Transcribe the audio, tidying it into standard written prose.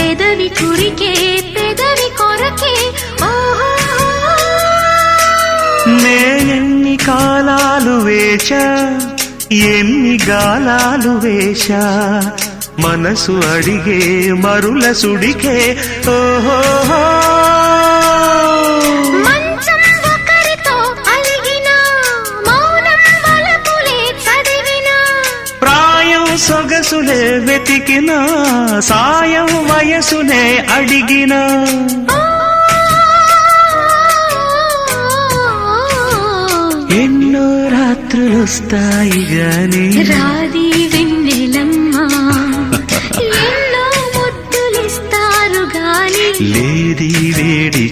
పెదవి కురికే పెదవి కొరకే నేనెన్ని కాలాలు వేచా ఎన్ని గాలాలు వేశా మనసు అడిగే మరుల సుడికే ఓహో మంచం ఒకరితో అలిగిన మౌనం వలపులే చదివిన ప్రాయం సొగసులే వెతికిన సాయం వయసునే అడిగిన ఎన్నో రాత్రులొస్తాయి గాని రాది వెన్నెలమ్మా ఎన్నో ముద్దులిస్తారు గాని లేది వేడి